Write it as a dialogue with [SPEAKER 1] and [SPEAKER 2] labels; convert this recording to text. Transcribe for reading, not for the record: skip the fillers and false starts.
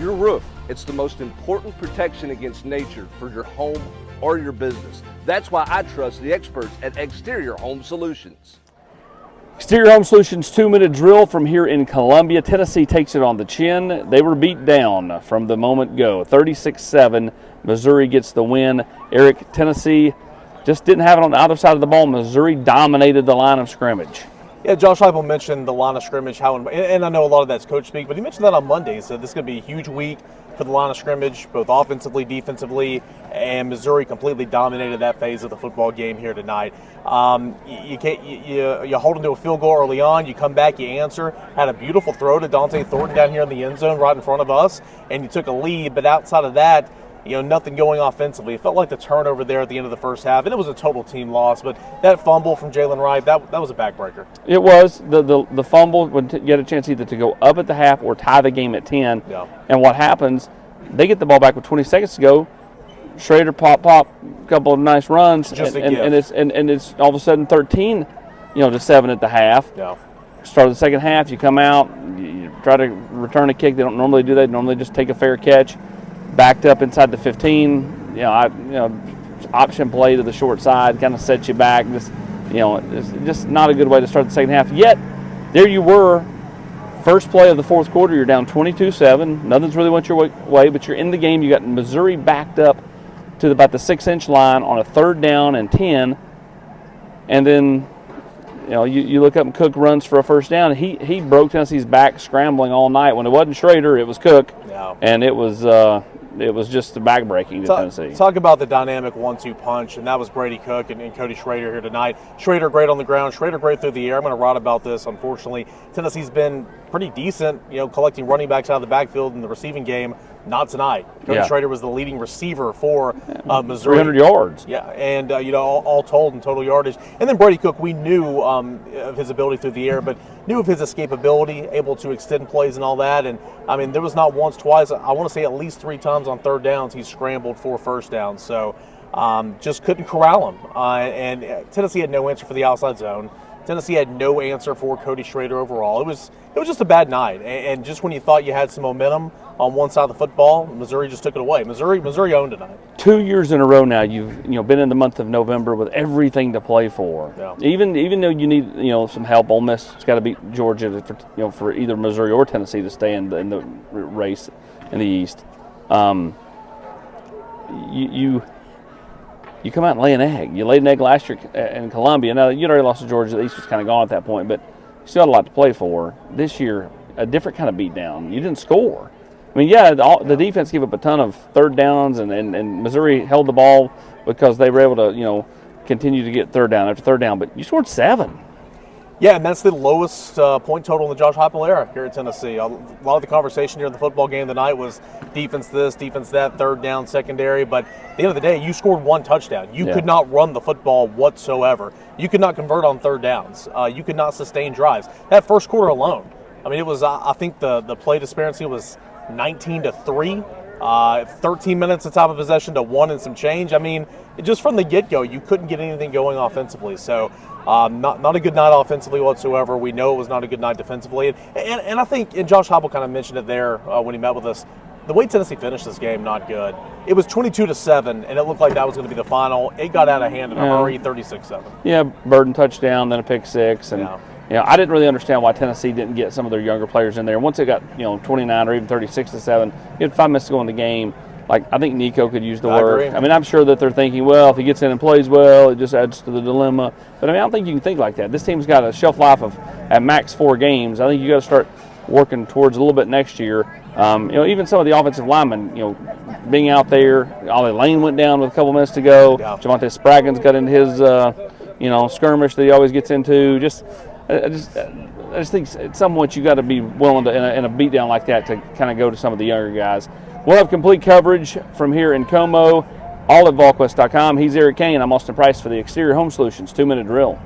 [SPEAKER 1] your roof. It's the most important protection against nature for your home or your business. That's why I trust the experts at Exterior Home Solutions.
[SPEAKER 2] Exterior Home Solutions 2-minute drill from here in Columbia. Tennessee takes it on the chin. They were beat down from the moment go. 36-7. Missouri gets the win. Eric, Tennessee just didn't have it on the other side of the ball. Missouri dominated the line of scrimmage.
[SPEAKER 3] Yeah, Josh Heupel mentioned the line of scrimmage, and I know a lot of that's coach speak, but he mentioned that on Monday. He said this is going to be a huge week for the line of scrimmage, both offensively, defensively, and Missouri completely dominated that phase of the football game here tonight. You hold into a field goal early on, you come back, you answer. Had a beautiful throw to Dante Thornton down here in the end zone right in front of us, and you took a lead, but outside of that, nothing going offensively. It felt like the turnover there at the end of the first half, and it was a total team loss. But that fumble from Jalen Wright, that was a backbreaker.
[SPEAKER 2] It was. The fumble would get a chance either to go up at the half or tie the game at 10.
[SPEAKER 3] Yeah.
[SPEAKER 2] And what happens, they get the ball back with 20 seconds to go. Schrader pop, a couple of nice runs, and it's all of a sudden 13, to 7 at the half.
[SPEAKER 3] Yeah.
[SPEAKER 2] Start of the second half, you come out, you try to return a kick. They don't normally do that. They normally just take a fair catch. Backed up inside the 15, option play to the short side kind of sets you back. It's just not a good way to start the second half. Yet, there you were, first play of the fourth quarter, you're down 22-7. Nothing's really went your way, but you're in the game. You got Missouri backed up to about the 6-inch line on a 3rd down and 10. And then, you look up and Cook runs for a first down. He broke Tennessee's back scrambling all night. When it wasn't Schrader, it was Cook.
[SPEAKER 3] Yeah.
[SPEAKER 2] And it was just back-breaking to Tennessee.
[SPEAKER 3] Talk about the dynamic 1-2 punch, and that was Brady Cook and Cody Schrader here tonight. Schrader great on the ground, Schrader great through the air. I'm going to write about this, unfortunately. Tennessee's been pretty decent, collecting running backs out of the backfield in the receiving game. Not tonight. Cody Schrader was the leading receiver for Missouri.
[SPEAKER 2] 300 yards.
[SPEAKER 3] Yeah, and all told in total yardage. And then Brady Cook, we knew of his ability through the air, but knew of his escapability, able to extend plays and all that. And there was not once, twice, I want to say at least 3 times on 3rd downs he scrambled for first down. So just couldn't corral him. And Tennessee had no answer for the outside zone. Tennessee had no answer for Cody Schrader overall. It was just a bad night. And just when you thought you had some momentum on one side of the football, Missouri just took it away. Missouri owned tonight.
[SPEAKER 2] 2 years in a row now, you've been in the month of November with everything to play for.
[SPEAKER 3] Yeah.
[SPEAKER 2] Even though you need some help, Ole Miss has got to beat Georgia for either Missouri or Tennessee to stay in the race in the East. You come out and lay an egg. You laid an egg last year in Columbia. Now, you'd already lost to Georgia. The East was kind of gone at that point, but you still had a lot to play for. This year, a different kind of beatdown. You didn't score. The defense gave up a ton of 3rd downs, and Missouri held the ball because they were able to, continue to get 3rd down after 3rd down. But you scored 7.
[SPEAKER 3] Yeah, and that's the lowest point total in the Josh Heupel era here at Tennessee. A lot of the conversation here in the football game tonight was defense this, defense that, 3rd down, secondary. But at the end of the day, you scored 1 touchdown. You could not run the football whatsoever. You could not convert on 3rd downs. You could not sustain drives. That first quarter alone, it was, I think the play disparity was 19-3. 13 minutes of time of possession to 1 and some change. Just from the get-go, you couldn't get anything going offensively. So not a good night offensively whatsoever. We know it was not a good night defensively. And I think, and Josh Heupel kind of mentioned it there when he met with us, the way Tennessee finished this game, not good. It was 22-7, and it looked like that was going to be the final. It got out of hand in a hurry, 36-7.
[SPEAKER 2] Yeah, Burden touchdown, then a pick 6. And I didn't really understand why Tennessee didn't get some of their younger players in there. Once it got 29 or even 36-7, you had 5 minutes to go in the game. I think Nico could use the work.
[SPEAKER 3] Agree.
[SPEAKER 2] I'm sure that they're thinking, well, if he gets in and plays well, it just adds to the dilemma. But I don't think you can think like that. This team's got a shelf life of at max 4 games. I think you got to start working towards a little bit next year. Even some of the offensive linemen, being out there. Ollie Lane went down with a couple minutes to go.
[SPEAKER 3] Yeah.
[SPEAKER 2] Javante Spraggins got into his, skirmish that he always gets into. I just think at some point you got to be willing to, in a beatdown like that, to kind of go to some of the younger guys. We'll have complete coverage from here in Como, all at Volquest.com. He's Eric Kane. I'm Austin Price for the Exterior Home Solutions 2-minute drill.